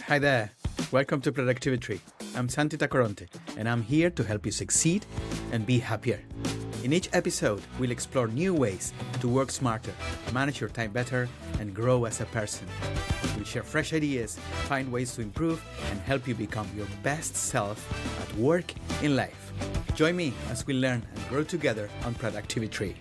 Hi there. Welcome to Productivi-Tree. I'm Santi Tacoronte, and I'm here to help you succeed and be happier. In each episode, we'll explore new ways to work smarter, manage your time better, and grow as a person. We'll share fresh ideas, find ways to improve, and help you become your best self at work, in life. Join me as we learn and grow together on Productivi-Tree.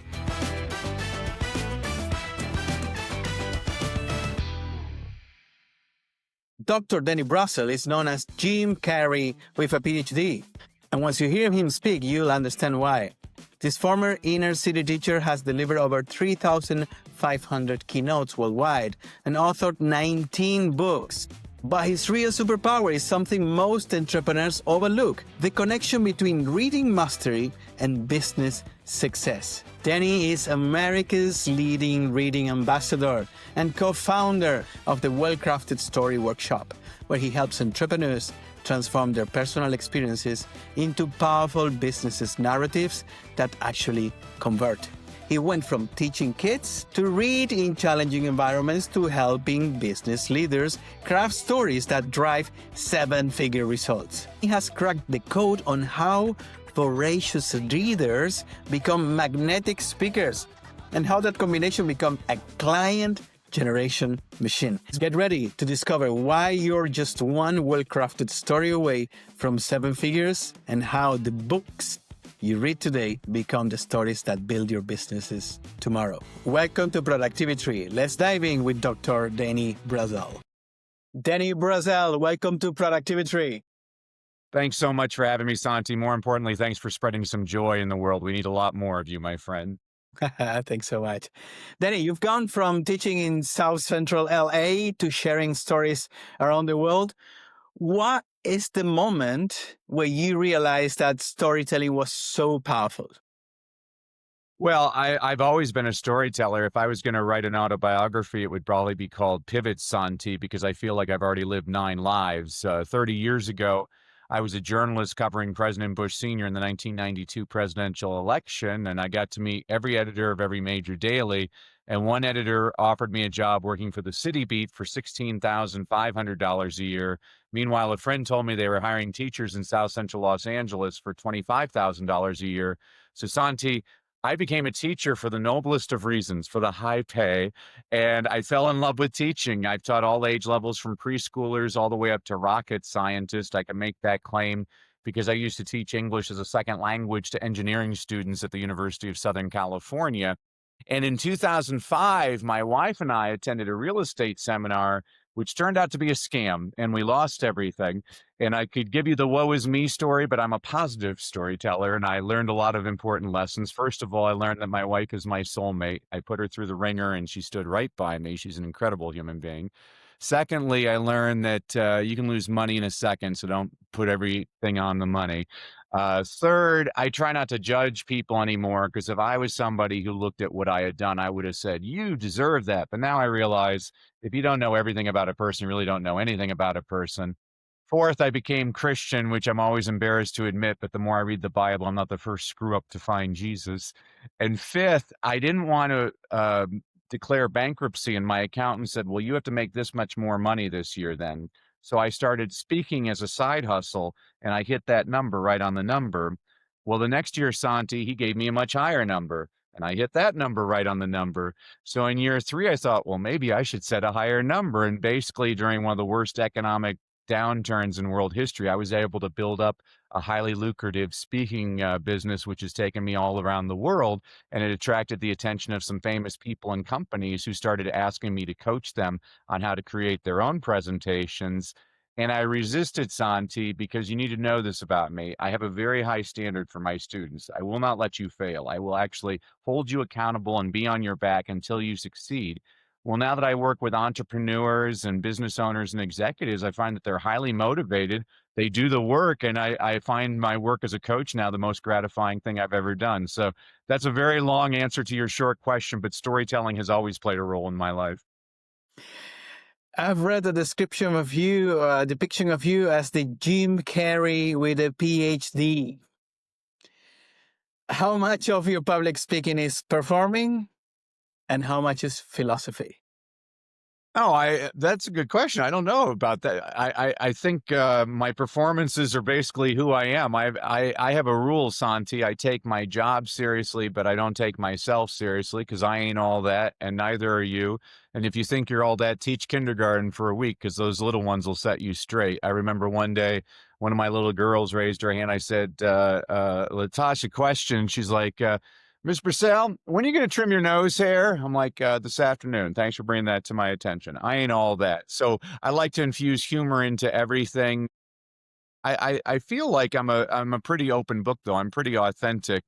Dr. Danny Brassel is known as Jim Carrey with a PhD. And once you hear him speak, you'll understand why. This former inner city teacher has delivered over 3,500 keynotes worldwide and authored 19 books. But his real superpower is something most entrepreneurs overlook: the connection between reading mastery and business success. Danny is America's leading reading ambassador and co-founder of the Well-Crafted Story Workshop, where he helps entrepreneurs transform their personal experiences into powerful business narratives that actually convert. He went from teaching kids to read in challenging environments to helping business leaders craft stories that drive seven-figure results. He has cracked the code on how voracious readers become magnetic speakers and how that combination becomes a client generation machine. Get ready to discover why you're just one well-crafted story away from seven figures and how the books you read today become the stories that build your businesses tomorrow. Welcome to Productivi-Tree. Let's dive in with Dr. Danny Brassel. Danny Brassel, welcome to Productivi-Tree. Thanks so much for having me, Santi. More importantly, thanks for spreading some joy in the world. We need a lot more of you, my friend. Thanks so much. Danny, you've gone from teaching in South Central LA to sharing stories around the world. What is the moment where you realized that storytelling was so powerful? Well, I've always been a storyteller. If I was going to write an autobiography, it would probably be called Pivot, Santi, because I feel like I've already lived 9 lives. 30 years ago, I was a journalist covering President Bush Sr. in the 1992 presidential election, and I got to meet every editor of every major daily. And one editor offered me a job working for the City Beat for $16,500 a year. Meanwhile, a friend told me they were hiring teachers in South Central Los Angeles for $25,000 a year. So, Santi, I became a teacher for the noblest of reasons, for the high pay, and I fell in love with teaching. I've taught all age levels from preschoolers all the way up to rocket scientists. I can make that claim because I used to teach English as a second language to engineering students at the University of Southern California. And in 2005, my wife and I attended a real estate seminar, which turned out to be a scam, and we lost everything. And I could give you the woe is me story, but I'm a positive storyteller, and I learned a lot of important lessons. First of all, I learned that my wife is my soulmate. I put her through the ringer, and she stood right by me. She's an incredible human being. Secondly, I learned that you can lose money in a second, so don't put everything on the money. Third, I try not to judge people anymore, because if I was somebody who looked at what I had done, I would have said, you deserve that. But now I realize if you don't know everything about a person, you really don't know anything about a person. Fourth, I became Christian, which I'm always embarrassed to admit, but the more I read the Bible, I'm not the first screw up to find Jesus. And fifth, I didn't want to declare bankruptcy, and my accountant said, well, you have to make this much more money this year then. So I started speaking as a side hustle, and I hit that number right on the number. Well, the next year, Santi, he gave me a much higher number, and I hit that number right on the number. So in year 3, I thought, well, maybe I should set a higher number. And basically, during one of the worst economic downturns in world history, I was able to build up a highly lucrative speaking business, which has taken me all around the world. And it attracted the attention of some famous people and companies who started asking me to coach them on how to create their own presentations. And I resisted, Santi, because you need to know this about me. I have a very high standard for my students. I will not let you fail. I will actually hold you accountable and be on your back until you succeed. Well, now that I work with entrepreneurs and business owners and executives, I find that they're highly motivated. They do the work, and I find my work as a coach now the most gratifying thing I've ever done. So that's a very long answer to your short question, but storytelling has always played a role in my life. I've read a description of you, a depiction of you as the Jim Carrey with a PhD. How much of your public speaking is performing and how much is philosophy? Oh, that's a good question. I don't know about that. I think my performances are basically who I am. I have a rule, Santi. I take my job seriously, but I don't take myself seriously because I ain't all that, and neither are you. And if you think you're all that, teach kindergarten for a week because those little ones will set you straight. I remember one day one of my little girls raised her hand. I said, Latasha, question. She's like, Miss Purcell, when are you going to trim your nose hair? I'm like, this afternoon. Thanks for bringing that to my attention. I ain't all that. So I like to infuse humor into everything. I feel like I'm a pretty open book though. I'm pretty authentic.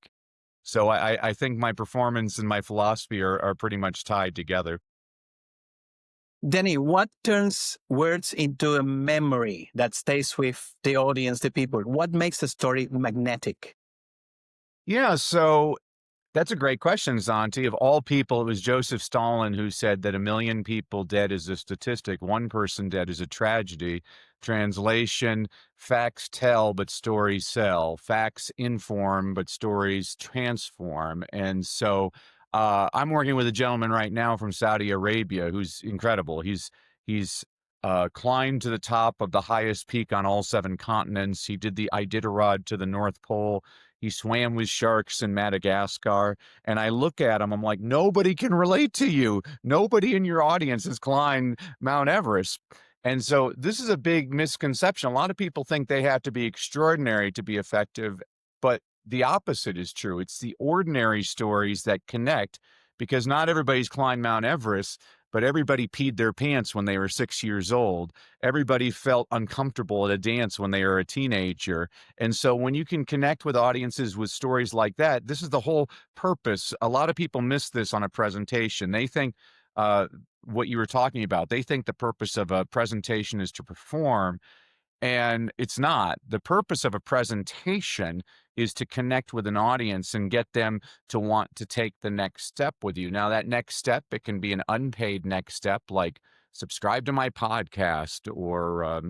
So I think my performance and my philosophy are pretty much tied together. Danny, what turns words into a memory that stays with the audience, the people? What makes a story magnetic? Yeah, so that's a great question, Zanti. Of all people, it was Joseph Stalin who said that 1 million people dead is a statistic, one person dead is a tragedy. Translation, facts tell, but stories sell. Facts inform, but stories transform. And so I'm working with a gentleman right now from Saudi Arabia who's incredible. He's climbed to the top of the highest peak on all 7 continents. He did the Iditarod to the North Pole. He swam with sharks in Madagascar. And I look at him, I'm like, nobody can relate to you. Nobody in your audience has climbed Mount Everest. And so this is a big misconception. A lot of people think they have to be extraordinary to be effective, but the opposite is true. It's the ordinary stories that connect because not everybody's climbed Mount Everest, but everybody peed their pants when they were 6 years old. Everybody felt uncomfortable at a dance when they were a teenager. And so when you can connect with audiences with stories like that, this is the whole purpose. A lot of people miss this on a presentation. They think uh, what you were talking about, they think the purpose of a presentation is to perform. And it's not. The purpose of a presentation is to connect with an audience and get them to want to take the next step with you. Now, that next step, it can be an unpaid next step, like subscribe to my podcast or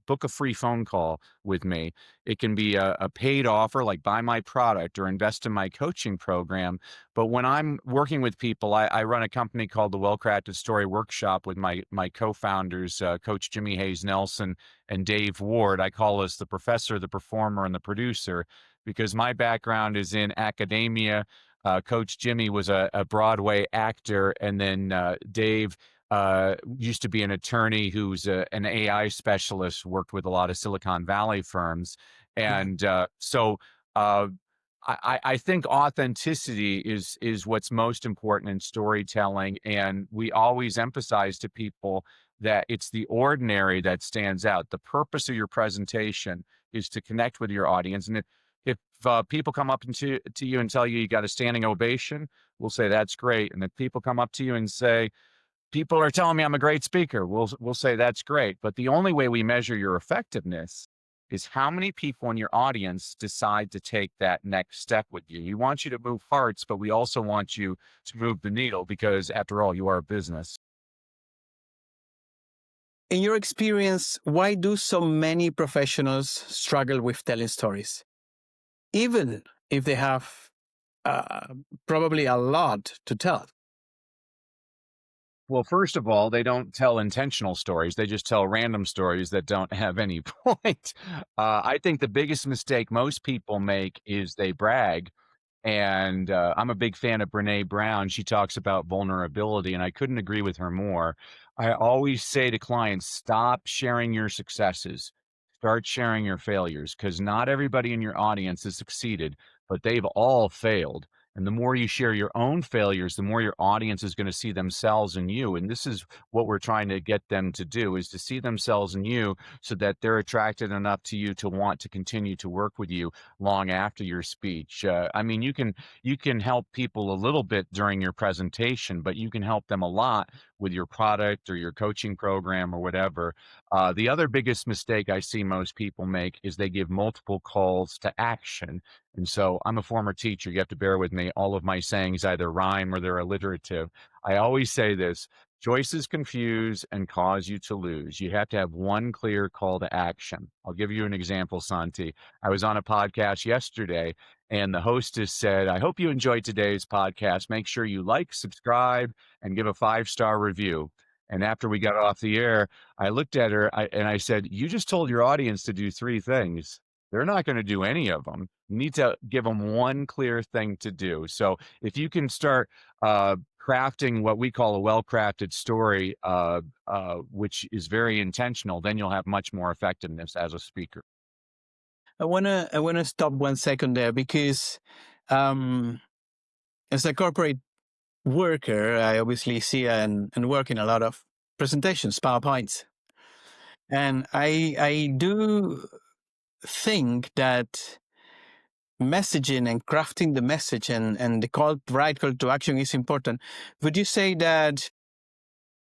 book a free phone call with me. It can be a paid offer, like buy my product or invest in my coaching program. But when I'm working with people, I run a company called the Well Crafted Story Workshop with my co-founders, Coach Jimmy Hayes Nelson and Dave Ward. I call us the professor, the performer, and the producer because my background is in academia. Coach Jimmy was a Broadway actor, and then Dave used to be an attorney who's an AI specialist, worked with a lot of Silicon Valley firms. And so I think authenticity is what's most important in storytelling. And we always emphasize to people that it's the ordinary that stands out. The purpose of your presentation is to connect with your audience. And if people come up to you and tell you you got a standing ovation, we'll say that's great. And if people come up to you and say, people are telling me I'm a great speaker, we'll say that's great. But the only way we measure your effectiveness is how many people in your audience decide to take that next step with you. We want you to move hearts, but we also want you to move the needle because after all, you are a business. In your experience, why do so many professionals struggle with telling stories? Even if they have probably a lot to tell. Well, first of all, they don't tell intentional stories. They just tell random stories that don't have any point. I think the biggest mistake most people make is they brag. And I'm a big fan of Brene Brown. She talks about vulnerability, and I couldn't agree with her more. I always say to clients, stop sharing your successes. Start sharing your failures because not everybody in your audience has succeeded, but they've all failed. And the more you share your own failures, the more your audience is going to see themselves in you. And this is what we're trying to get them to do, is to see themselves in you so that they're attracted enough to you to want to continue to work with you long after your speech. I mean, you can help people a little bit during your presentation, but you can help them a lot with your product or your coaching program or whatever. The other biggest mistake I see most people make is they give multiple calls to action. And so I'm a former teacher. You have to bear with me. All of my sayings either rhyme or they're alliterative. I always say this: choices confuse and cause you to lose. You have to have one clear call to action. I'll give you an example, Santi. I was on a podcast yesterday and the hostess said, I hope you enjoyed today's podcast. Make sure you like, subscribe, and give a 5-star review. And after we got off the air, I looked at her and I said, "You just told your audience to do three things. They're not going to do any of them. You need to give them one clear thing to do." So if you can start crafting what we call a well-crafted story, which is very intentional, then you'll have much more effectiveness as a speaker. I wanna stop 1 second there because as a corporate worker, I obviously see and work in a lot of presentations, PowerPoints, and I do think that messaging and crafting the message and the right call to action is important. Would you say that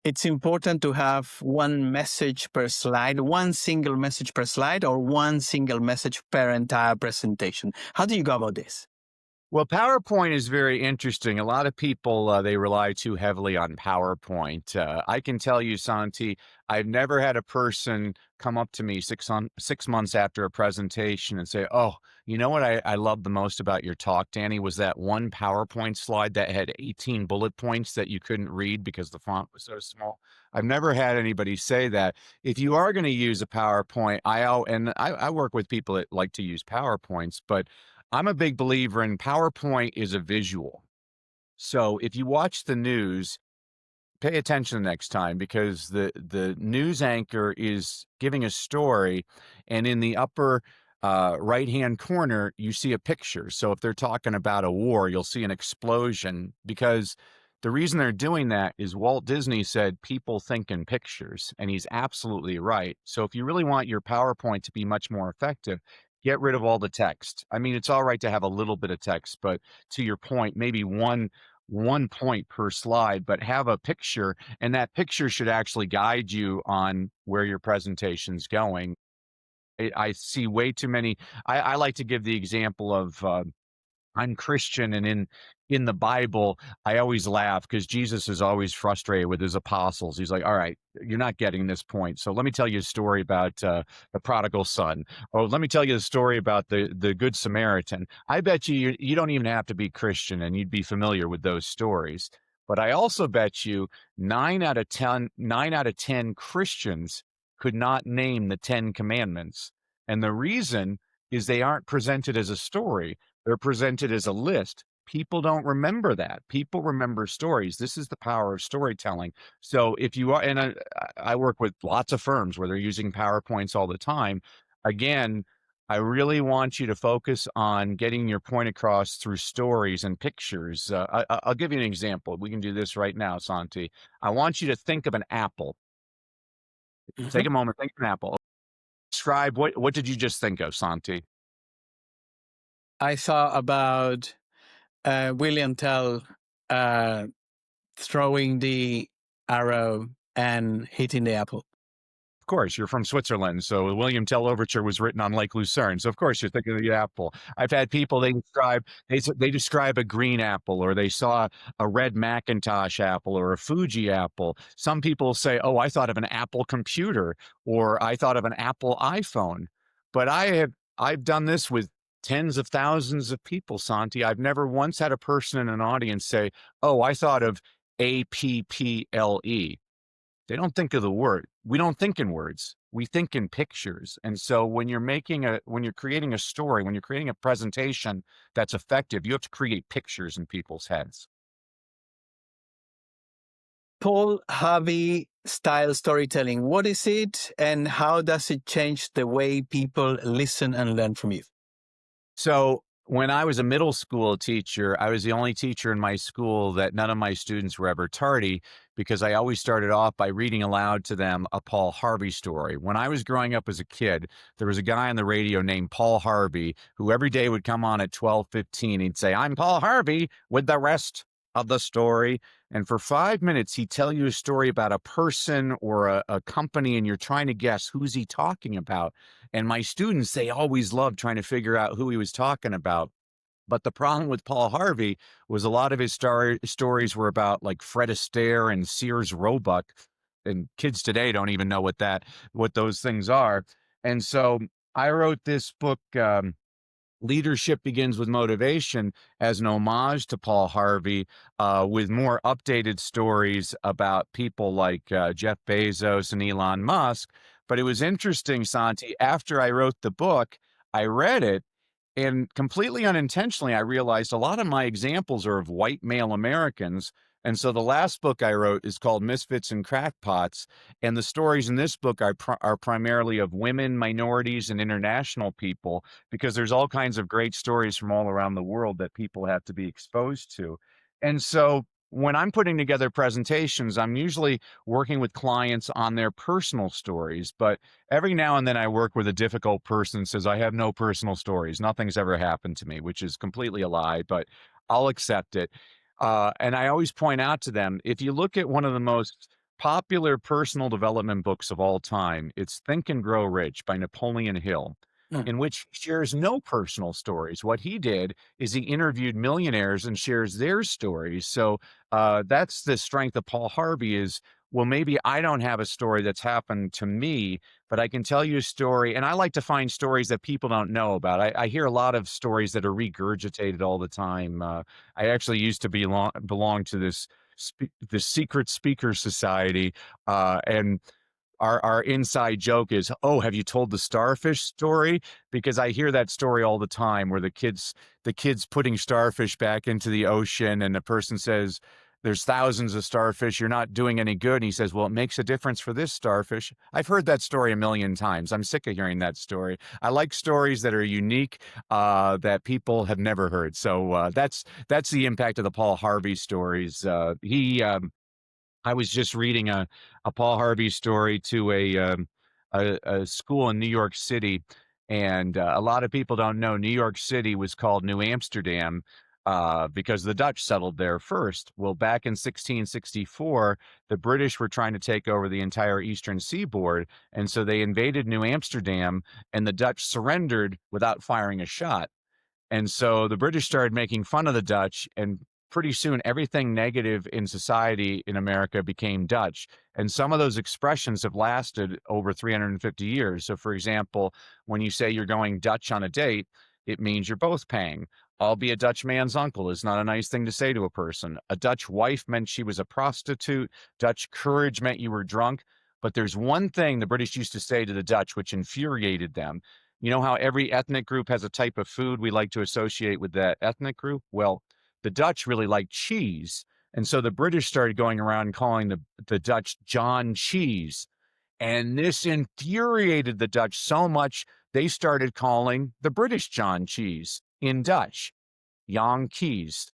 it's important to have one message per slide, one single message per slide, or one single message per entire presentation? How do you go about this? Well, PowerPoint is very interesting. A lot of people, they rely too heavily on PowerPoint. I can tell you, Santi, I've never had a person come up to me 6 months after a presentation and say, "Oh, you know what I love the most about your talk, Danny, was that one PowerPoint slide that had 18 bullet points that you couldn't read because the font was so small." I've never had anybody say that. If you are going to use a PowerPoint, I work with people that like to use PowerPoints, but I'm a big believer in PowerPoint is a visual. So if you watch the news, pay attention the next time because the news anchor is giving a story, and in the upper right-hand corner, you see a picture. So if they're talking about a war, you'll see an explosion because the reason they're doing that is Walt Disney said people think in pictures, and he's absolutely right. So if you really want your PowerPoint to be much more effective, get rid of all the text. I mean, it's all right to have a little bit of text, but to your point, maybe one point per slide, but have a picture, and that picture should actually guide you on where your presentation's going. I see way too many. I like to give the example of I'm Christian, and in the Bible, I always laugh because Jesus is always frustrated with his apostles. He's like, "All right, you're not getting this point. So let me tell you a story about the prodigal son, or let me tell you a story about the Good Samaritan." I bet you don't even have to be Christian, and you'd be familiar with those stories. But I also bet you 9 out of 10 Christians could not name the 10 Commandments, and the reason is they aren't presented as a story. They're presented as a list. People don't remember that. People remember stories. This is the power of storytelling. So if you are, and I work with lots of firms where they're using PowerPoints all the time. Again, I really want you to focus on getting your point across through stories and pictures. I'll give you an example. We can do this right now, Santi. I want you to think of an apple. Take a moment, think of an apple. Describe what did you just think of, Santi? I thought about William Tell throwing the arrow and hitting the apple. Of course, you're from Switzerland, so the William Tell Overture was written on Lake Lucerne. So of course you're thinking of the apple. I've had people they describe a green apple, or they saw a red Macintosh apple or a Fuji apple. Some people say, "Oh, I thought of an Apple computer," or "I thought of an Apple iPhone." But I've done this with tens of thousands of people, Santi. I've never once had a person in an audience say, "Oh, I thought of APPLE." They don't think of the word. We don't think in words. We think in pictures. And so when you're creating a story, when you're creating a presentation that's effective, you have to create pictures in people's heads. Paul Harvey style storytelling. What is it, and how does it change the way people listen and learn from you? So when I was a middle school teacher, I was the only teacher in my school that none of my students were ever tardy, because I always started off by reading aloud to them a Paul Harvey story. When I was growing up as a kid, there was a guy on the radio named Paul Harvey who every day would come on at 12:15. He'd say, "I'm Paul Harvey with the rest of the story." And for 5 minutes, he'd tell you a story about a person or a company, and you're trying to guess who's he talking about. And my students, they always loved trying to figure out who he was talking about. But the problem with Paul Harvey was a lot of his stories were about like Fred Astaire and Sears Roebuck, and kids today don't even know what those things are. And so I wrote this book Leadership Begins with Motivation as an homage to Paul Harvey, with more updated stories about people like Jeff Bezos and Elon Musk. But it was interesting, Santi, after I wrote the book, I read it, and completely unintentionally, I realized a lot of my examples are of white male Americans. And so the last book I wrote is called Misfits and Crackpots. And the stories in this book are primarily of women, minorities, and international people, because there's all kinds of great stories from all around the world that people have to be exposed to. And so when I'm putting together presentations, I'm usually working with clients on their personal stories. But every now and then I work with a difficult person who says, I have no personal stories. Nothing's ever happened to me, which is completely a lie, but I'll accept it. And I always point out to them, if you look at one of the most popular personal development books of all time, it's Think and Grow Rich by Napoleon Hill, Mm. in which he shares no personal stories. What he did is he interviewed millionaires and shares their stories. So that's the strength of Paul Harvey is, well, maybe I don't have a story that's happened to me, but I can tell you a story. And I like to find stories that people don't know about. I hear a lot of stories that are regurgitated all the time. I actually used to belong to this secret speaker society, and our inside joke is, oh, have you told the starfish story? Because I hear that story all the time, where the kids putting starfish back into the ocean, and the person says, there's thousands of starfish, you're not doing any good. And he says, well, it makes a difference for this starfish. I've heard that story a million times. I'm sick of hearing that story. I like stories that are unique, that people have never heard. So that's the impact of the Paul Harvey stories. I was just reading a Paul Harvey story to a school in New York City, and a lot of people don't know New York City was called New Amsterdam because the Dutch settled there first. Well, back in 1664, the British were trying to take over the entire eastern seaboard, and so they invaded New Amsterdam, and the Dutch surrendered without firing a shot. And so the British started making fun of the Dutch, and pretty soon everything negative in society in America became Dutch. And some of those expressions have lasted over 350 years. So, for example, when you say you're going Dutch on a date, it means you're both paying. I'll be a Dutch man's uncle is not a nice thing to say to a person. A Dutch wife meant she was a prostitute. Dutch courage meant you were drunk. But there's one thing the British used to say to the Dutch, which infuriated them. You know how every ethnic group has a type of food we like to associate with that ethnic group? Well, the Dutch really like cheese. And so the British started going around calling the Dutch John Cheese. And this infuriated the Dutch so much, they started calling the British John Cheese in Dutch, Yankees,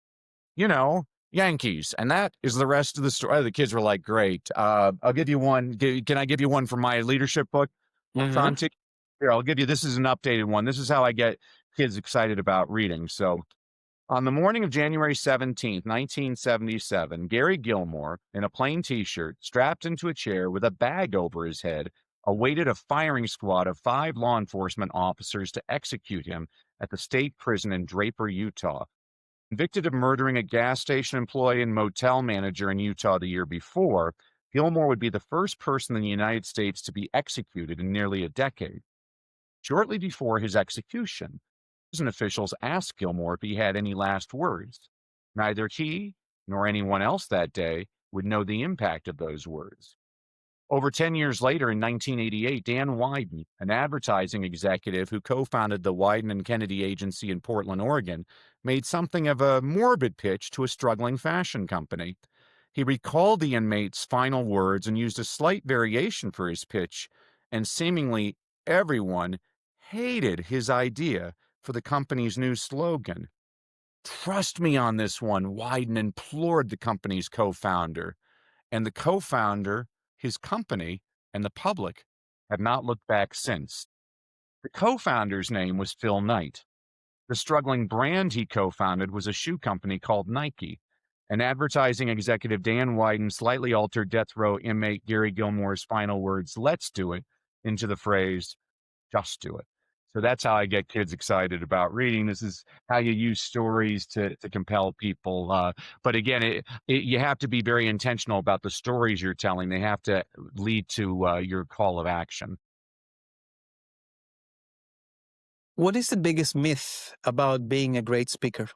Yankees. And that is the rest of the story. The kids were like, great. I'll give you one. Can I give you one from my leadership book, Mm-hmm. Santi? Here, I'll give you, this is an updated one. This is how I get kids excited about reading. So on the morning of January 17th, 1977, Gary Gilmore, in a plain t-shirt, strapped into a chair with a bag over his head, awaited a firing squad of 5 law enforcement officers to execute him at the state prison in Draper, Utah. Convicted of murdering a gas station employee and motel manager in Utah the year before, Gilmore would be the first person in the United States to be executed in nearly a decade. Shortly before his execution, prison officials asked Gilmore if he had any last words. Neither he nor anyone else that day would know the impact of those words. Over 10 years later, in 1988, Dan Wyden, an advertising executive who co-founded the Wyden and Kennedy Agency in Portland, Oregon, made something of a morbid pitch to a struggling fashion company. He recalled the inmate's final words and used a slight variation for his pitch, and seemingly everyone hated his idea for the company's new slogan. Trust me on this one, Wyden implored the company's co-founder. And the co-founder, his company, and the public have not looked back since. The co-founder's name was Phil Knight. The struggling brand he co-founded was a shoe company called Nike. And advertising executive Dan Wyden slightly altered death row inmate Gary Gilmore's final words, let's do it, into the phrase, just do it. So that's how I get kids excited about reading. This is how you use stories to compel people. But again, you have to be very intentional about the stories you're telling. They have to lead to your call of action. What is the biggest myth about being a great speaker?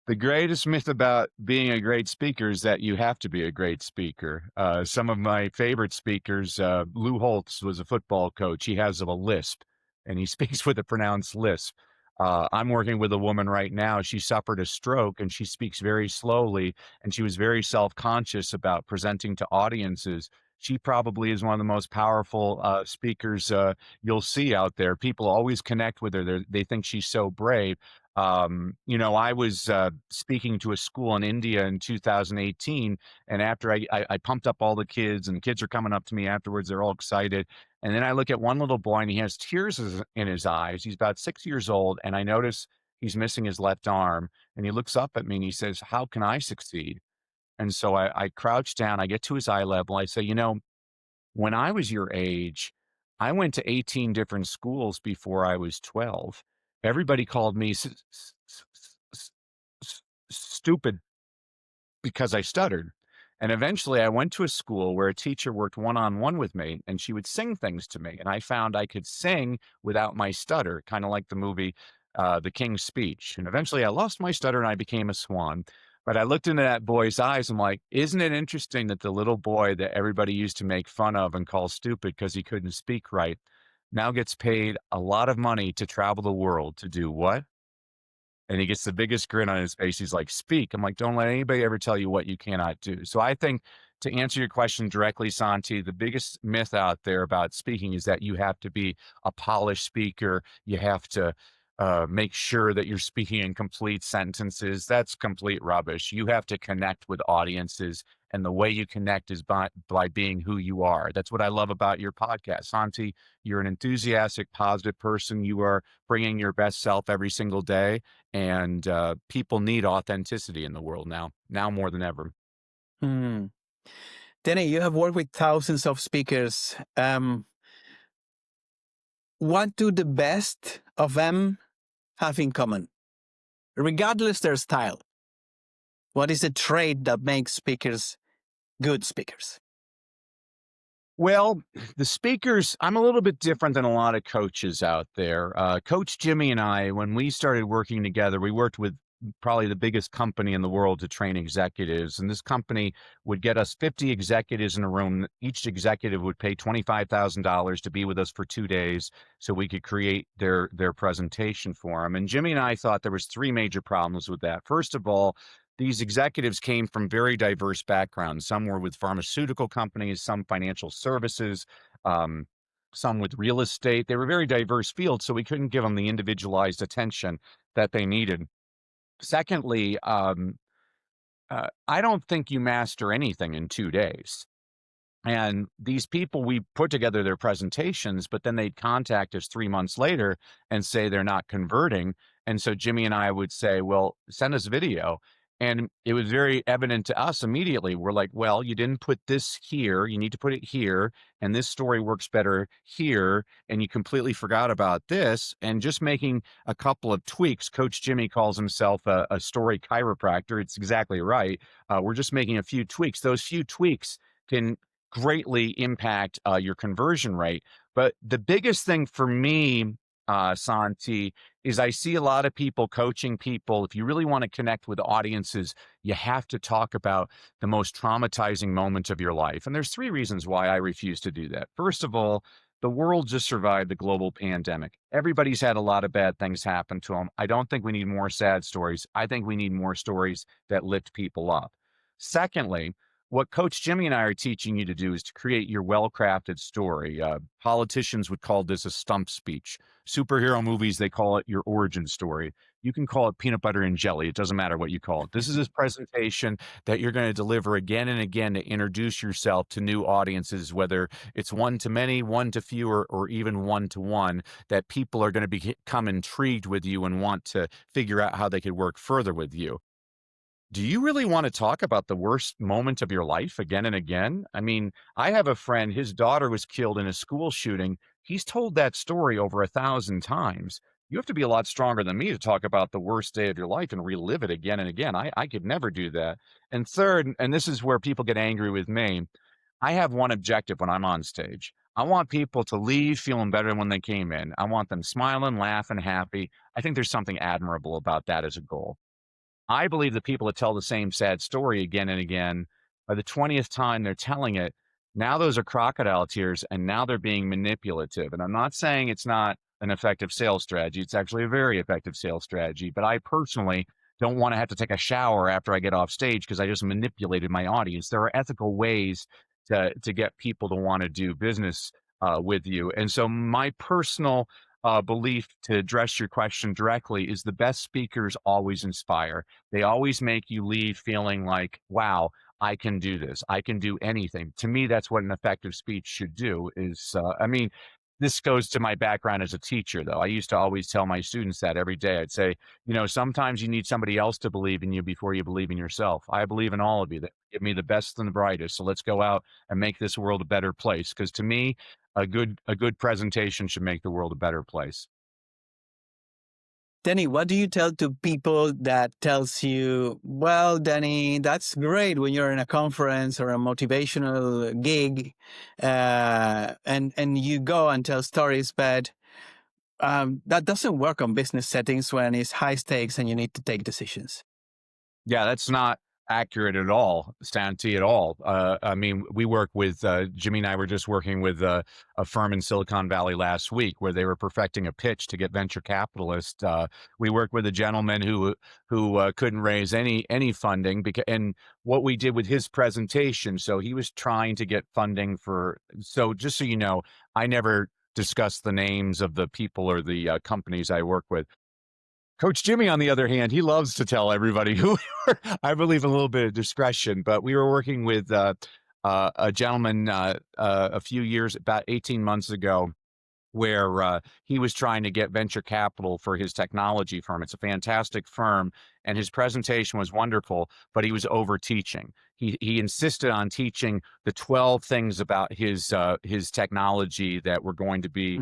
The greatest myth about being a great speaker is that you have to be a great speaker. Some of my favorite speakers, Lou Holtz was a football coach. He has a lisp, and he speaks with a pronounced lisp. I'm working with a woman right now. She suffered a stroke, and she speaks very slowly, and she was very self-conscious about presenting to audiences. She probably is one of the most powerful speakers you'll see out there. People always connect with her. They think she's so brave. I was speaking to a school in India in 2018, and after I pumped up all the kids, and kids are coming up to me afterwards, they're all excited. And then I look at one little boy, and he has tears in his eyes. He's about 6 years old, and I notice he's missing his left arm. And he looks up at me and he says, "How can I succeed?" And so I crouch down, I get to his eye level, I say, when I was your age, I went to 18 different schools before I was 12. Everybody called me stupid because I stuttered. And eventually I went to a school where a teacher worked one-on-one with me, and she would sing things to me. And I found I could sing without my stutter, kind of like the movie The King's Speech. And eventually I lost my stutter and I became a swan. But I looked into that boy's eyes. I'm like, isn't it interesting that the little boy that everybody used to make fun of and call stupid because he couldn't speak right now gets paid a lot of money to travel the world to do what? And he gets the biggest grin on his face. He's like, speak. I'm like, don't let anybody ever tell you what you cannot do. So I think, to answer your question directly, Santi, the biggest myth out there about speaking is that you have to be a polished speaker. You have to make sure that you're speaking in complete sentences. That's complete rubbish. You have to connect with audiences. And the way you connect is by being who you are. That's what I love about your podcast. Santi, you're an enthusiastic, positive person. You are bringing your best self every single day. And people need authenticity in the world now more than ever. Hmm. Danny, you have worked with thousands of speakers. What do the best of them have in common, regardless their style? What is the trait that makes speakers good speakers? Well, the speakers, I'm a little bit different than a lot of coaches out there. Coach Jimmy and I, when we started working together, we worked with probably the biggest company in the world to train executives. And this company would get us 50 executives in a room. Each executive would pay $25,000 to be with us for 2 days so we could create their presentation for them. And Jimmy and I thought there was three major problems with that. First of all, these executives came from very diverse backgrounds. Some were with pharmaceutical companies, some financial services, some with real estate. They were very diverse fields, so we couldn't give them the individualized attention that they needed. Secondly, I don't think you master anything in 2 days. And these people, we put together their presentations, but then they'd contact us 3 months later and say they're not converting. And so Jimmy and I would say, well, send us video. And it was very evident to us immediately. We're like, well, you didn't put this here. You need to put it here. And this story works better here. And you completely forgot about this. And just making a couple of tweaks. Coach Jimmy calls himself a story chiropractor. It's exactly right. We're just making a few tweaks. Those few tweaks can greatly impact your conversion rate. But the biggest thing for me, Santi, is I see a lot of people coaching people. If you really want to connect with audiences, you have to talk about the most traumatizing moments of your life. And there's three reasons why I refuse to do that. First of all, the world just survived the global pandemic. Everybody's had a lot of bad things happen to them. I don't think we need more sad stories. I think we need more stories that lift people up. Secondly, what Coach Jimmy and I are teaching you to do is to create your well-crafted story. Politicians would call this a stump speech. Superhero movies, they call it your origin story. You can call it peanut butter and jelly. It doesn't matter what you call it. This is a presentation that you're going to deliver again and again to introduce yourself to new audiences, whether it's one to many, one to fewer, or even one to one, that people are going to become intrigued with you and want to figure out how they could work further with you. Do you really want to talk about the worst moment of your life again and again? I mean, I have a friend, his daughter was killed in a school shooting. He's told that story over 1,000 times. You have to be a lot stronger than me to talk about the worst day of your life and relive it again and again. I could never do that. And third, and this is where people get angry with me, I have one objective when I'm on stage. I want people to leave feeling better than when they came in. I want them smiling, laughing, happy. I think there's something admirable about that as a goal. I believe the people that tell the same sad story again and again, by the 20th time they're telling it, now those are crocodile tears and now they're being manipulative. And I'm not saying it's not an effective sales strategy. It's actually a very effective sales strategy. But I personally don't want to have to take a shower after I get off stage because I just manipulated my audience. There are ethical ways to get people to want to do business with you. And so my personal belief, to address your question directly, is the best speakers always inspire. They always make you leave feeling like, wow, I can do this. I can do anything. To me, that's what an effective speech should do is, this goes to my background as a teacher, though. I used to always tell my students that every day. I'd say, sometimes you need somebody else to believe in you before you believe in yourself. I believe in all of you. That give me the best and the brightest. So let's go out and make this world a better place. Because to me, a good presentation should make the world a better place. Danny, what do you tell to people that tells you, well, Danny, that's great when you're in a conference or a motivational gig, and you go and tell stories, but that doesn't work on business settings when it's high stakes and you need to take decisions. Yeah, that's not accurate at all, Santi, at all. We work with, Jimmy and I were just working with a firm in Silicon Valley last week where they were perfecting a pitch to get venture capitalists. We worked with a gentleman who couldn't raise any funding, and what we did with his presentation, so he was trying to get funding so just so you know, I never discuss the names of the people or the companies I work with. Coach Jimmy, on the other hand, he loves to tell everybody who we were. I believe in a little bit of discretion, but we were working with a gentleman a few years, about 18 months ago, where he was trying to get venture capital for his technology firm. It's a fantastic firm, and his presentation was wonderful, but he was over teaching. He insisted on teaching the 12 things about his technology that were going to be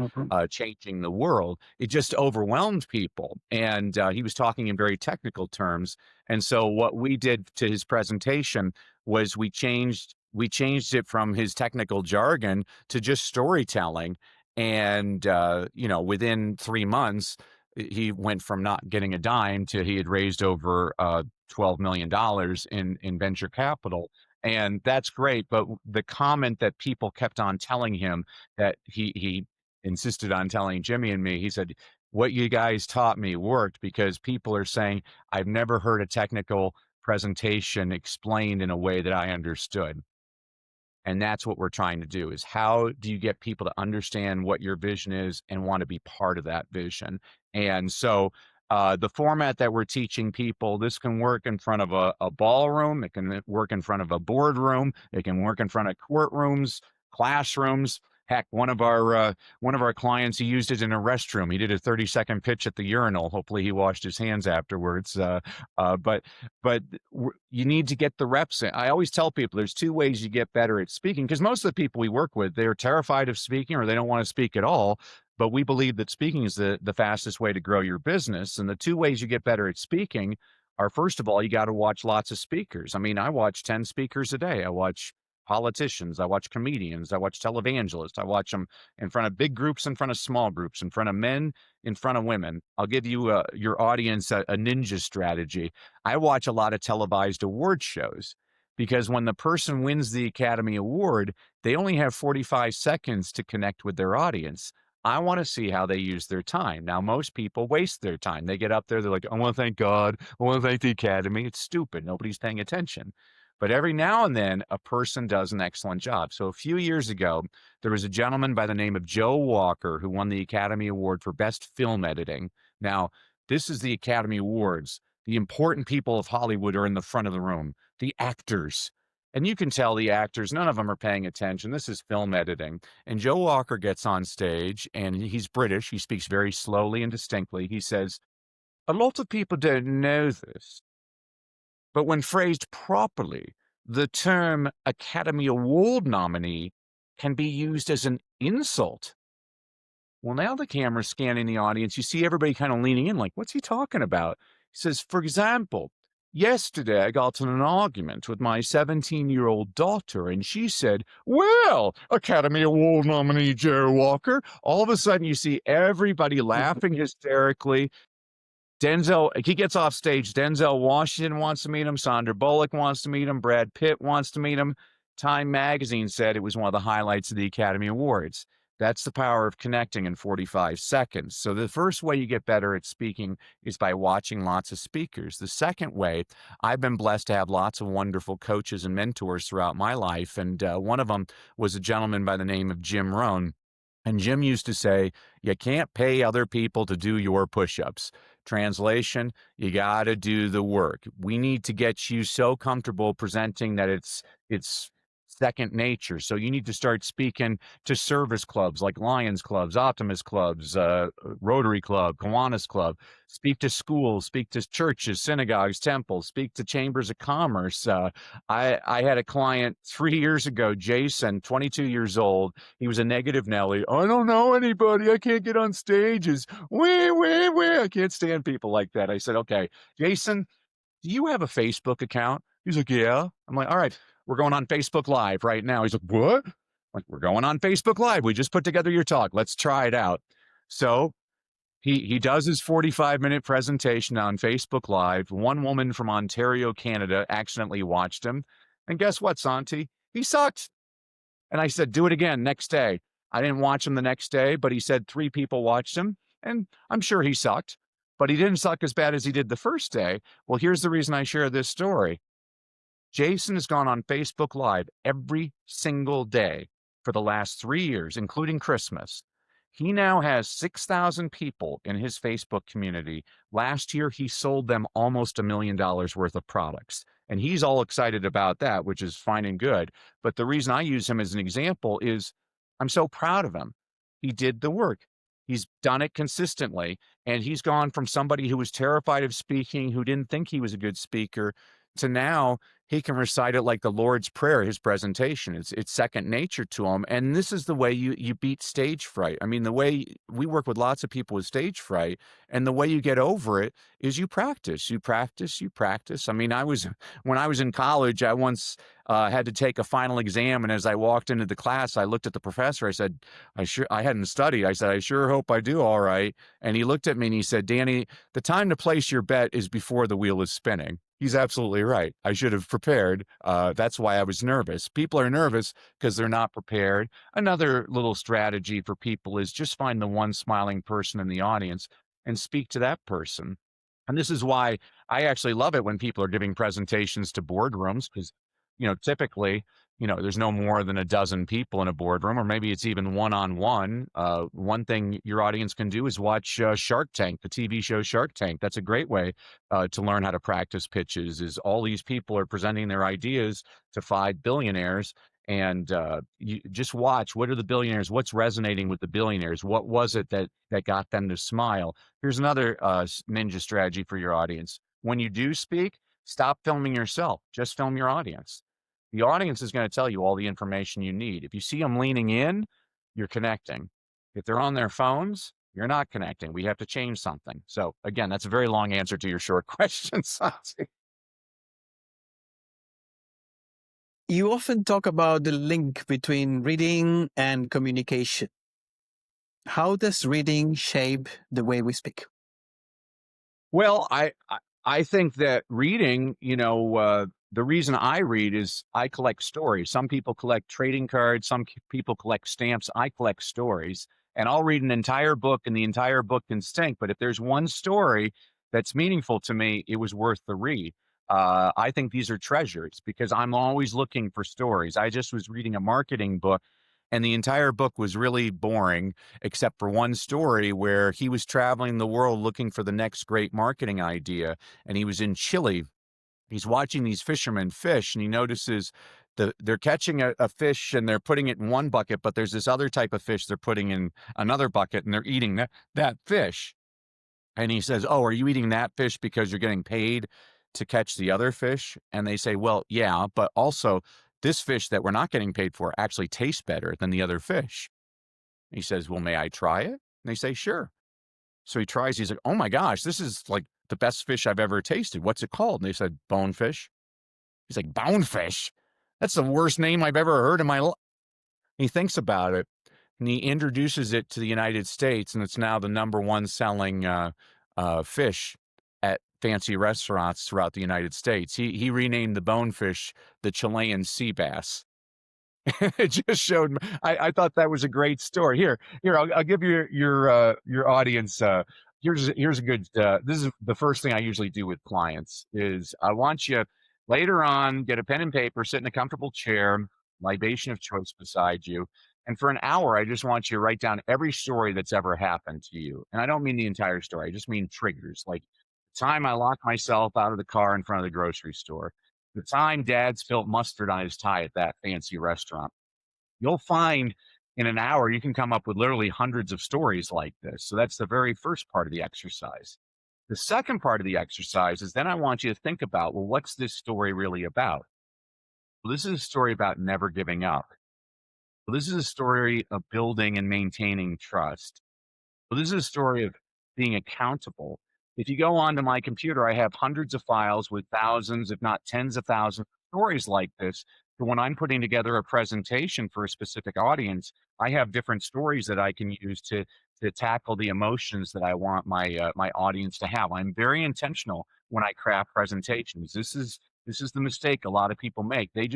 changing the world. It just overwhelmed people, and he was talking in very technical terms. And so what we did to his presentation was we changed it from his technical jargon to just storytelling. And, within 3 months, he went from not getting a dime to he had raised over $12 million in venture capital. And that's great. But the comment that people kept on telling him, that he insisted on telling Jimmy and me, he said, what you guys taught me worked, because people are saying, I've never heard a technical presentation explained in a way that I understood. And that's what we're trying to do, is how do you get people to understand what your vision is and want to be part of that vision? And so the format that we're teaching people, this can work in front of a ballroom. It can work in front of a boardroom. It can work in front of courtrooms, classrooms. Heck, one of our clients, he used it in a restroom. He did a 30-second pitch at the urinal. Hopefully he washed his hands afterwards. But you need to get the reps in. I always tell people there's 2 ways you get better at speaking, because most of the people we work with, they're terrified of speaking or they don't want to speak at all. But we believe that speaking is the fastest way to grow your business. And the 2 ways you get better at speaking are, first of all, you got to watch lots of speakers. I mean, I watch 10 speakers a day. I watch politicians, I watch comedians, I watch televangelists, I watch them in front of big groups, in front of small groups, in front of men, in front of women. I'll give you your audience a ninja strategy. I watch a lot of televised award shows, because when the person wins the Academy Award, they only have 45 seconds to connect with their audience. I want to see how they use their time. Now, most people waste their time. They get up there, they're like, I want to thank God, I want to thank the Academy. It's stupid. Nobody's paying attention. But every now and then, a person does an excellent job. So a few years ago, there was a gentleman by the name of Joe Walker who won the Academy Award for Best Film Editing. Now, this is the Academy Awards. The important people of Hollywood are in the front of the room, the actors. And you can tell the actors, none of them are paying attention. This is film editing. And Joe Walker gets on stage, and he's British. He speaks very slowly and distinctly. He says, a lot of people don't know this, but when phrased properly, the term Academy Award nominee can be used as an insult. Well, now the camera's scanning the audience. You see everybody kind of leaning in like, what's he talking about? He says, for example, Yesterday, I got in an argument with my 17-year-old daughter, and she said, well, Academy Award nominee Joe Walker. All of a sudden, you see everybody laughing hysterically. Denzel, he gets off stage. Denzel Washington wants to meet him. Sandra Bullock wants to meet him. Brad Pitt wants to meet him. Time magazine said it was one of the highlights of the Academy Awards. That's the power of connecting in 45 seconds. So the first way you get better at speaking is by watching lots of speakers. The second way, I've been blessed to have lots of wonderful coaches and mentors throughout my life. And one of them was a gentleman by the name of Jim Rohn. And Jim used to say, you can't pay other people to do your push-ups. Translation, you got to do the work. We need to get you so comfortable presenting that it's second nature. So you need to start speaking to service clubs like Lions Clubs, Optimist Clubs, Rotary Club, Kiwanis Club. Speak to schools, speak to churches, synagogues, temples, speak to chambers of commerce. I had a client 3 years ago, Jason, 22 years old. He was a negative Nelly. I don't know anybody. I can't get on stages. I can't stand people like that. I said, okay, Jason, do you have a Facebook account? He's like, yeah. I'm like, all right, we're going on Facebook Live right now. He's like, what? I'm like, we're going on Facebook Live. We just put together your talk. Let's try it out. So he does his 45-minute presentation on Facebook Live. One woman from Ontario, Canada, accidentally watched him. And guess what, Santi? He sucked. And I said, do it again next day. I didn't watch him the next day, but he said 3 people watched him. And I'm sure he sucked, but he didn't suck as bad as he did the first day. Well, here's the reason I share this story. Jason has gone on Facebook Live every single day for the last 3 years, including Christmas. He now has 6,000 people in his Facebook community. Last year, he sold them almost $1 million worth of products. And he's all excited about that, which is fine and good. But the reason I use him as an example is I'm so proud of him. He did the work. He's done it consistently. And he's gone from somebody who was terrified of speaking, who didn't think he was a good speaker, to now he can recite it like the Lord's Prayer, his presentation. It's second nature to him. And this is the way you beat stage fright. I mean, the way we work with lots of people with stage fright, and the way you get over it is you practice. I mean, when I was in college, I once had to take a final exam. And as I walked into the class, I looked at the professor. I said, I hadn't studied. I said, I sure hope I do all right. And he looked at me and he said, Danny, the time to place your bet is before the wheel is spinning. He's absolutely right. I should have prepared. That's why I was nervous. People are nervous because they're not prepared. Another little strategy for people is just find the one smiling person in the audience and speak to that person. And this is why I actually love it when people are giving presentations to boardrooms, because, typically, there's no more than a dozen people in a boardroom, or maybe it's even one-on-one. One thing your audience can do is watch Shark Tank, the TV show Shark Tank. That's a great way to learn how to practice pitches, is all these people are presenting their ideas to 5 billionaires. And you just watch, what are the billionaires? What's resonating with the billionaires? What was it that got them to smile? Here's another ninja strategy for your audience. When you do speak, stop filming yourself. Just film your audience. The audience is going to tell you all the information you need. If you see them leaning in, you're connecting. If they're on their phones, you're not connecting. We have to change something. So again, that's a very long answer to your short question, Santi. You often talk about the link between reading and communication. How does reading shape the way we speak? Well, I think that reading, the reason I read is I collect stories. Some people collect trading cards. Some people collect stamps. I collect stories. And I'll read an entire book, and the entire book can stink. But if there's one story that's meaningful to me, it was worth the read. I think these are treasures because I'm always looking for stories. I just was reading a marketing book, and the entire book was really boring, except for one story where he was traveling the world looking for the next great marketing idea. And he was in Chile. He's watching these fishermen fish, and he notices they're catching a fish and they're putting it in one bucket, but there's this other type of fish they're putting in another bucket, and they're eating that fish. And he says, oh, are you eating that fish because you're getting paid to catch the other fish? And they say, well, yeah, but also this fish that we're not getting paid for actually tastes better than the other fish. He says, well, may I try it? And they say, sure. So he tries. He's like, oh my gosh, this is like the best fish I've ever tasted. What's it called? And they said, bonefish. He's like, bonefish? That's the worst name I've ever heard in my life. He thinks about it, and he introduces it to the United States, and it's now the #1 selling fish at fancy restaurants throughout the United States. He renamed the bonefish the Chilean sea bass. It just showed me. I thought that was a great story. Here, I'll give your audience. Here's a good. This is the first thing I usually do with clients. Is I want you later on get a pen and paper, sit in a comfortable chair, libation of choice beside you, and for an hour, I just want you to write down every story that's ever happened to you. And I don't mean the entire story. I just mean triggers, like the time I locked myself out of the car in front of the grocery store, the time Dad spilt mustard on his tie at that fancy restaurant. You'll find in an hour you can come up with literally hundreds of stories like this. So that's the very first part of the exercise. The second part of the exercise is then I want you to think about, well, what's this story really about? Well, this is a story about never giving up. Well, this is a story of building and maintaining trust. Well, this is a story of being accountable. If you go onto my computer, I have hundreds of files with thousands, if not tens of thousands of stories like this. So when I'm putting together a presentation for a specific audience, I have different stories that I can use to tackle the emotions that I want my audience to have. I'm very intentional when I craft presentations. This is the mistake a lot of people make. They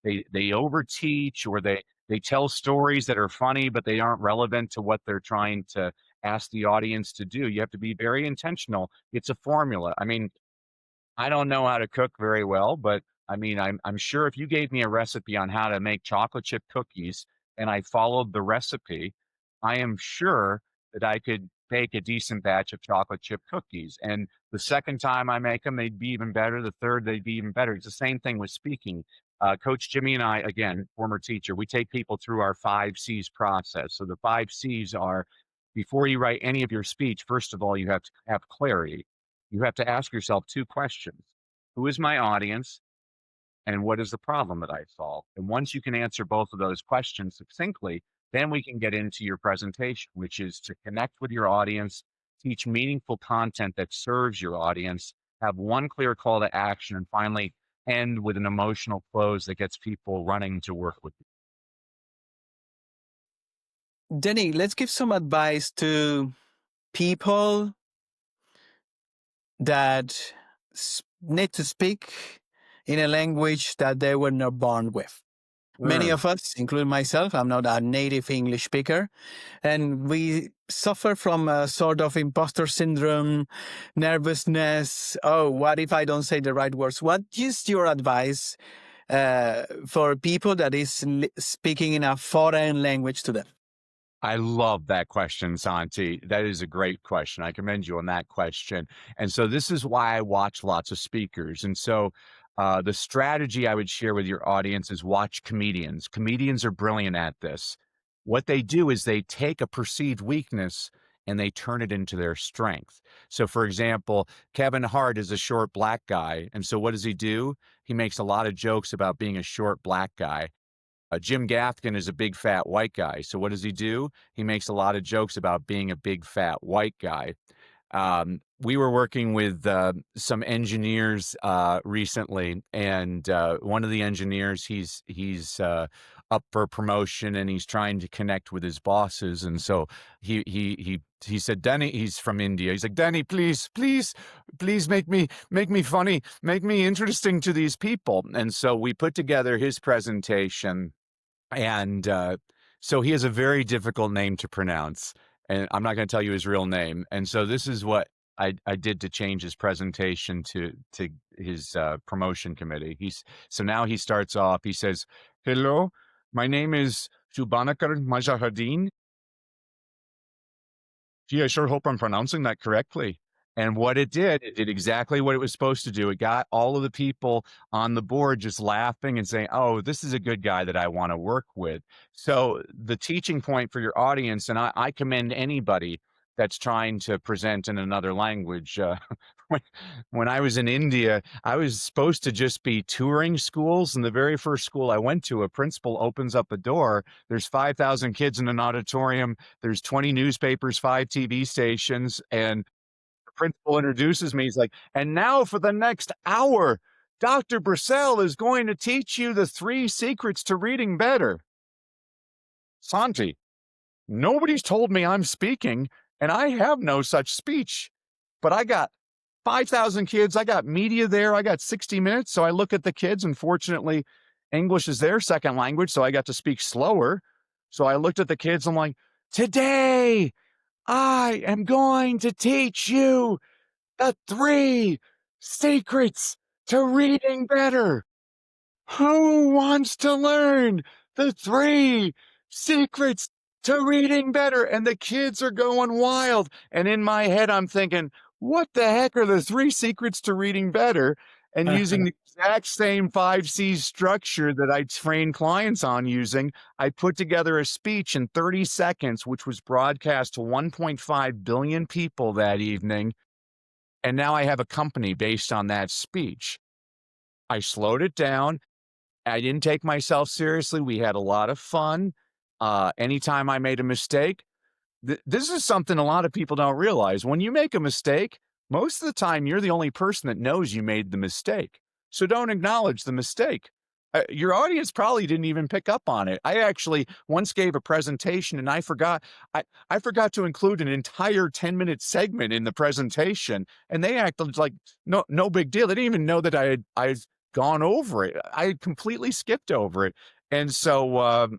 overteach, or they tell stories that are funny, but they aren't relevant to what they're trying to ask the audience to do. You have to be very intentional. It's a formula. I mean, I don't know how to cook very well, but I mean, I'm sure if you gave me a recipe on how to make chocolate chip cookies and I followed the recipe, I am sure that I could bake a decent batch of chocolate chip cookies. And the second time I make them, they'd be even better. The third, they'd be even better. It's the same thing with speaking. Coach Jimmy and I, again, former teacher, we take people through our 5 C's process. So the 5 C's are, before you write any of your speech, first of all, you have to have clarity. You have to ask yourself 2 questions. Who is my audience? And what is the problem that I solve? And once you can answer both of those questions succinctly, then we can get into your presentation, which is to connect with your audience, teach meaningful content that serves your audience, have one clear call to action, and finally end with an emotional close that gets people running to work with you. Denny, let's give some advice to people that need to speak in a language that they were not born with. Many of us, including myself, I'm not a native English speaker, and we suffer from a sort of imposter syndrome, nervousness. Oh, what if I don't say the right words? What is your advice for people that is speaking in a foreign language to them? I love that question, Santi. That is a great question. I commend you on that question. And so this is why I watch lots of speakers. And so the strategy I would share with your audience is watch comedians. Comedians are brilliant at this. What they do is they take a perceived weakness and they turn it into their strength. So for example, Kevin Hart is a short black guy. And so what does he do? He makes a lot of jokes about being a short black guy. Jim Gaffigan is a big fat white guy. So what does he do? He makes a lot of jokes about being a big fat white guy. We were working with some engineers recently, and one of the engineers, he's up for promotion, and he's trying to connect with his bosses. And so he said, Denny, he's from India. He's like, Denny, please make me funny, make me interesting to these people. And so we put together his presentation, and so he has a very difficult name to pronounce, and I'm not going to tell you his real name. And so this is what I did to change his presentation to his promotion committee. So now he starts off, he says, hello, my name is Shubanakar Majahadeen. Gee, I sure hope I'm pronouncing that correctly. And what it did exactly what it was supposed to do. It got all of the people on the board just laughing and saying, oh, this is a good guy that I want to work with. So the teaching point for your audience, and I commend anybody that's trying to present in another language. When I was in India, I was supposed to just be touring schools. And the very first school I went to, a principal opens up a door. There's 5,000 kids in an auditorium. There's 20 newspapers, 5 TV stations, and principal introduces me. He's like, and now for the next hour, Dr. Brissell is going to teach you the 3 secrets to reading better. Santi, nobody's told me I'm speaking, and I have no such speech. But I got 5,000 kids. I got media there. I got 60 minutes. So I look at the kids. Unfortunately, English is their second language. So I got to speak slower. So I looked at the kids. I'm like, today I am going to teach you the 3 secrets to reading better. Who wants to learn the 3 secrets to reading better? And the kids are going wild. And in my head, I'm thinking, what the heck are the 3 secrets to reading better? And using the exact same 5 C's structure that I train clients on using, I put together a speech in 30 seconds, which was broadcast to 1.5 billion people that evening. And now I have a company based on that speech. I slowed it down. I didn't take myself seriously. We had a lot of fun. Anytime I made a mistake, this is something a lot of people don't realize. When you make a mistake, most of the time you're the only person that knows you made the mistake. So don't acknowledge the mistake. Your audience probably didn't even pick up on it. I actually once gave a presentation and I forgot to include an entire 10-minute segment in the presentation, and they acted like no big deal. They didn't even know that I'd gone over it. I completely skipped over it. And so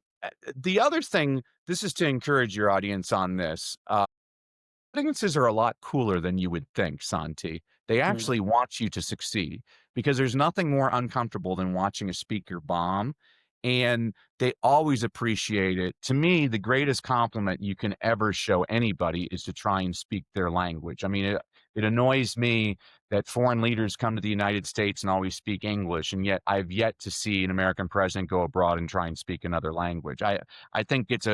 the other thing, this is to encourage your audience on this. Audiences are a lot cooler than you would think, Santi. They actually want you to succeed because there's nothing more uncomfortable than watching a speaker bomb, and they always appreciate it. To me, the greatest compliment you can ever show anybody is to try and speak their language. I mean, it annoys me that foreign leaders come to the United States and always speak English, and yet I've yet to see an American president go abroad and try and speak another language. I think it's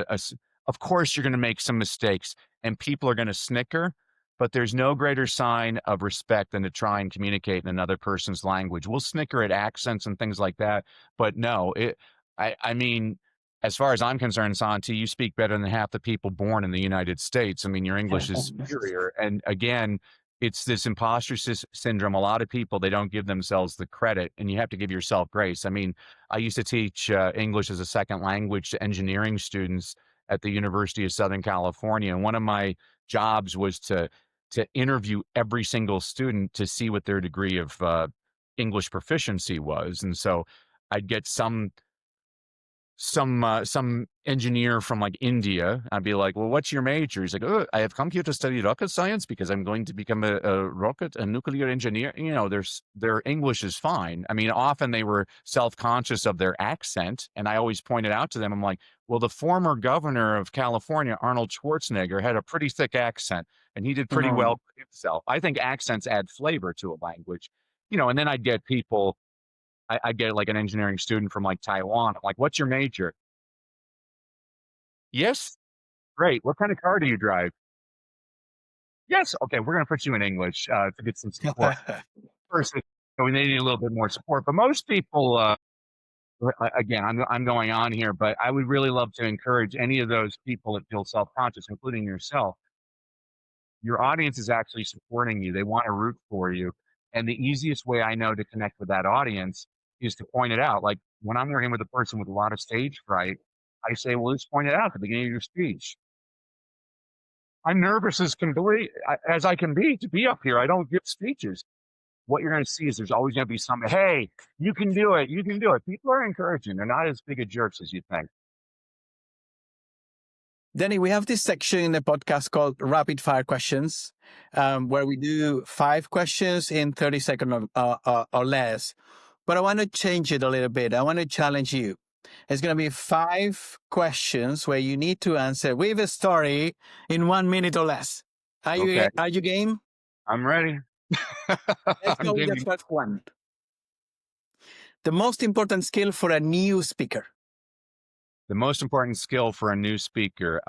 of course you're going to make some mistakes and people are going to snicker, but there's no greater sign of respect than to try and communicate in another person's language. We'll snicker at accents and things like that, but no, I mean, as far as I'm concerned, Santi, you speak better than half the people born in the United States. I mean, your English is superior. And again, it's this imposter syndrome. A lot of people, they don't give themselves the credit, and you have to give yourself grace. I mean, I used to teach English as a second language to engineering students at the University of Southern California. And one of my jobs was to interview every single student to see what their degree of English proficiency was. And so I'd get some engineer from like India. I'd be like, well, what's your major? He's like, oh, I have come here to study rocket science because I'm going to become a nuclear engineer. You know, their English is fine. I mean, often they were self-conscious of their accent. And I always pointed out to them, I'm like, well, the former governor of California, Arnold Schwarzenegger, had a pretty thick accent and he did pretty well for himself. I think accents add flavor to a language, you know, and then I'd get people, I get like an engineering student from like Taiwan. I'm like, what's your major? Yes. Great. What kind of car do you drive? Yes. Okay. We're going to put you in English to get some support. First, we need a little bit more support, but most people, again, I'm going on here, but I would really love to encourage any of those people that feel self-conscious, including yourself. Your audience is actually supporting you. They want to root for you. And the easiest way I know to connect with that audience is to point it out. Like when I'm working with a person with a lot of stage fright, I say, well, let's point it out at the beginning of your speech. I'm nervous as I can be to be up here. I don't give speeches. What you're going to see is there's always going to be somebody, hey, you can do it. You can do it. People are encouraging. They're not as big of jerks as you think. Danny, we have this section in the podcast called Rapid Fire Questions, where we do 5 questions in 30 seconds or less. But I want to change it a little bit. I want to challenge you. It's going to be 5 questions where you need to answer with a story in 1 minute or less. Are you game? I'm ready. Let's go with the first one. The most important skill for a new speaker. The most important skill for a new speaker.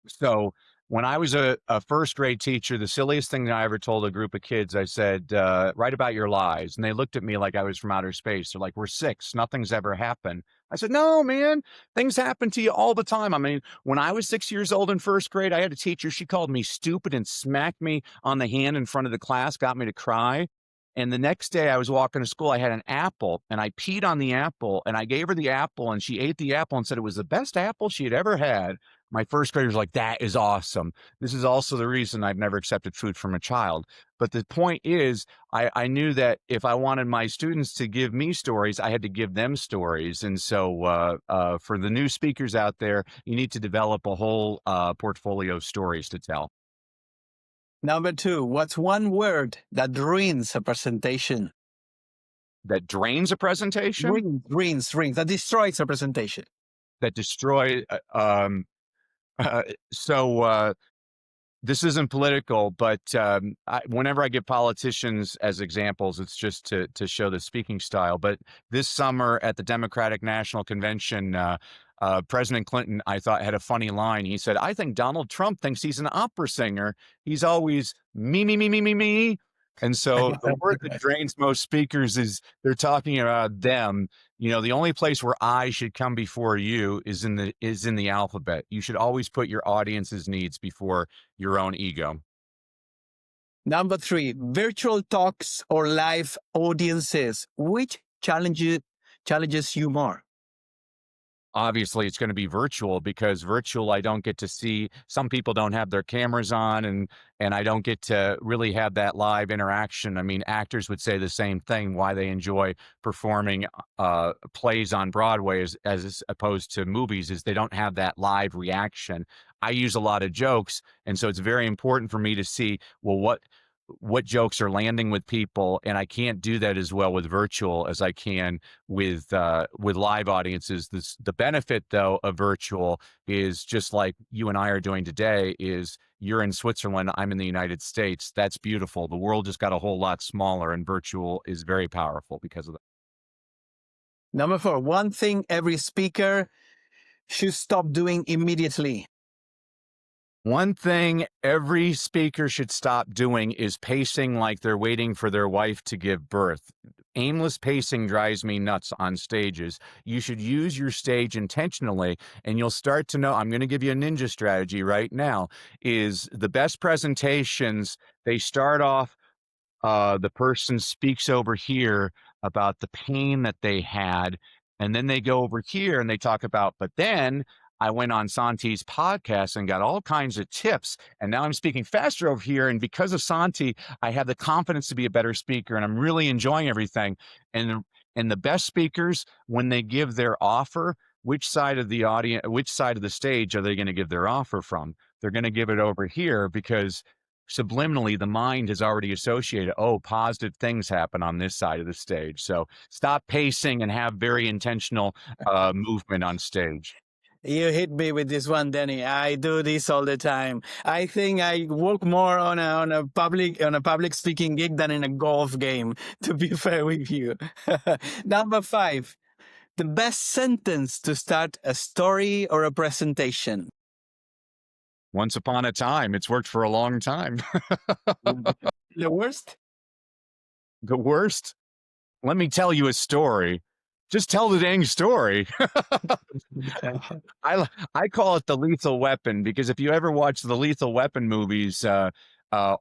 So when I was a first grade teacher, the silliest thing that I ever told a group of kids, I said, write about your lies. And they looked at me like I was from outer space. They're like, we're 6. Nothing's ever happened. I said, no, man, things happen to you all the time. I mean, when I was 6 years old in first grade, I had a teacher, she called me stupid and smacked me on the hand in front of the class, got me to cry. And the next day I was walking to school, I had an apple and I peed on the apple and I gave her the apple and she ate the apple and said it was the best apple she had ever had. My first grader was like, that is awesome. This is also the reason I've never accepted food from a child. But the point is, I knew that if I wanted my students to give me stories, I had to give them stories. And so for the new speakers out there, you need to develop a whole portfolio of stories to tell. Number 2, what's one word that ruins a presentation? That drains a presentation? Ruins, that destroys a presentation. That destroy. So this isn't political, but whenever I give politicians as examples, it's just to show the speaking style. But this summer at the Democratic National Convention, President Clinton, I thought, had a funny line. He said, I think Donald Trump thinks he's an opera singer. He's always me, me, me, me, me, me. And so the word that drains most speakers is they're talking about them. You know, the only place where I should come before you is in the alphabet. You should always put your audience's needs before your own ego. Number 3, virtual talks or live audiences. Which challenges you more? Obviously, it's going to be virtual because virtual, I don't get to see. Some people don't have their cameras on, and I don't get to really have that live interaction. I mean, actors would say the same thing, why they enjoy performing plays on Broadway as opposed to movies, is they don't have that live reaction. I use a lot of jokes, and so it's very important for me to see, well, what jokes are landing with people, and I can't do that as well with virtual as I can with live audiences. The benefit, though, of virtual is just like you and I are doing today, is you're in Switzerland, I'm in the United States. That's beautiful. The world just got a whole lot smaller, and virtual is very powerful because of that. Number 4, one thing every speaker should stop doing immediately. One thing every speaker should stop doing is pacing like they're waiting for their wife to give birth. Aimless pacing drives me nuts on stages. You should use your stage intentionally, and you'll start to know. I'm going to give you a ninja strategy right now. Is the best presentations, they start off, the person speaks over here about the pain that they had, and then they go over here and they talk about, but then I went on Santi's podcast and got all kinds of tips, and now I'm speaking faster over here. And because of Santi, I have the confidence to be a better speaker, and I'm really enjoying everything. And the best speakers, when they give their offer, which side of the stage are they going to give their offer from? They're going to give it over here because subliminally the mind has already associated, oh, positive things happen on this side of the stage. So stop pacing and have very intentional movement on stage. You hit me with this one, Danny. I do this all the time. I think I work more on a public speaking gig than in a golf game, to be fair with you. Number 5, the best sentence to start a story or a presentation. Once upon a time. It's worked for a long time. The worst? The worst? Let me tell you a story. Just tell the dang story. I call it the lethal weapon, because if you ever watch the Lethal Weapon movies, all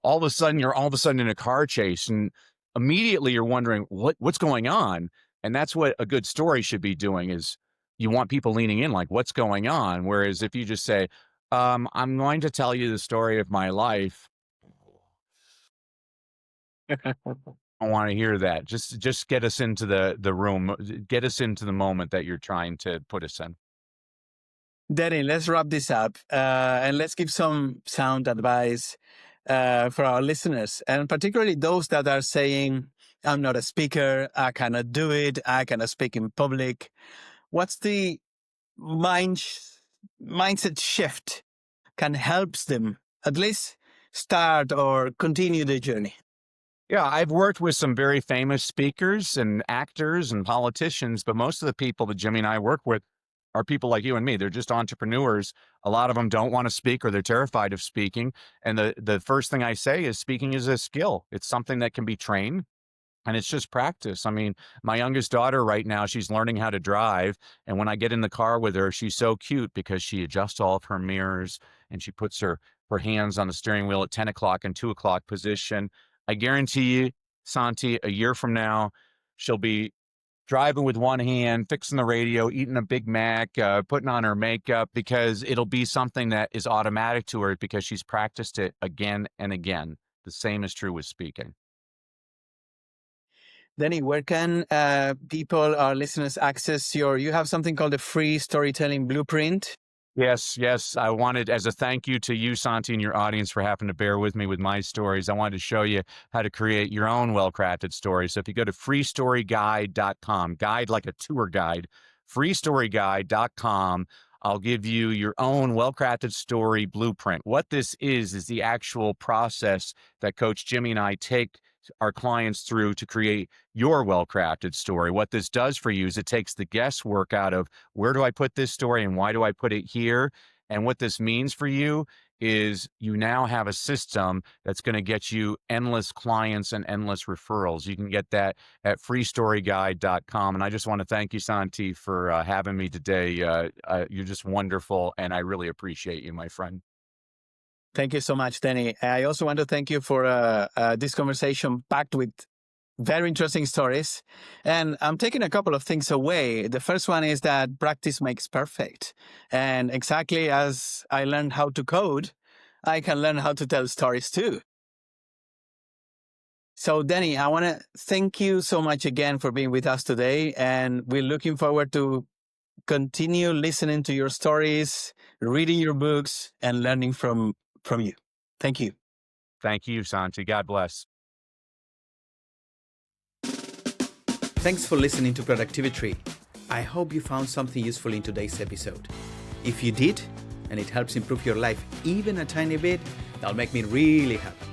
of a sudden you're in a car chase, and immediately you're wondering what's going on. And that's what a good story should be doing, is you want people leaning in, like, what's going on? Whereas if you just say, I'm going to tell you the story of my life, I want to hear that. Just get us into the room, get us into the moment that you're trying to put us in. Danny, let's wrap this up and let's give some sound advice for our listeners, and particularly those that are saying, I'm not a speaker, I cannot do it, I cannot speak in public. What's the mindset shift can help them at least start or continue the journey? Yeah, I've worked with some very famous speakers and actors and politicians, but most of the people that Jimmy and I work with are people like you and me. They're just entrepreneurs. A lot of them don't want to speak, or they're terrified of speaking. And the first thing I say is speaking is a skill. It's something that can be trained. And it's just practice. I mean, my youngest daughter right now, she's learning how to drive. And when I get in the car with her, she's so cute because she adjusts all of her mirrors and she puts her hands on the steering wheel at 10 o'clock and 2 o'clock position. I guarantee you, Santi, a year from now, she'll be driving with one hand, fixing the radio, eating a Big Mac, putting on her makeup, because it'll be something that is automatic to her because she's practiced it again and again. The same is true with speaking. Denny, where can people, our listeners, access you have something called the free storytelling blueprint? Yes. I wanted, as a thank you to you, Santi, and your audience for having to bear with me with my stories, I wanted to show you how to create your own well-crafted story. So if you go to freestoryguide.com, guide like a tour guide, freestoryguide.com, I'll give you your own well-crafted story blueprint. What this is the actual process that Coach Jimmy and I take our clients through to create your well-crafted story. What this does for you is it takes the guesswork out of where do I put this story and why do I put it here? And what this means for you is you now have a system that's going to get you endless clients and endless referrals. You can get that at freestoryguide.com. And I just want to thank you, Santi, for having me today. You're just wonderful, and I really appreciate you, my friend. Thank you so much, Denny. I also want to thank you for this conversation packed with very interesting stories. And I'm taking a couple of things away. The first one is that practice makes perfect. And exactly as I learned how to code, I can learn how to tell stories too. So, Denny, I want to thank you so much again for being with us today. And we're looking forward to continue listening to your stories, reading your books, and learning from you. Thank you. Thank you, Santi. God bless. Thanks for listening to Productivi-Tree. I hope you found something useful in today's episode. If you did, and it helps improve your life even a tiny bit, that'll make me really happy.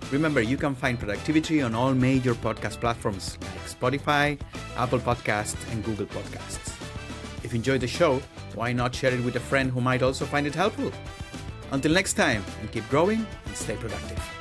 Remember, you can find Productivi-Tree on all major podcast platforms like Spotify, Apple Podcasts, and Google Podcasts. If you enjoyed the show, why not share it with a friend who might also find it helpful? Until next time, and keep growing and stay productive.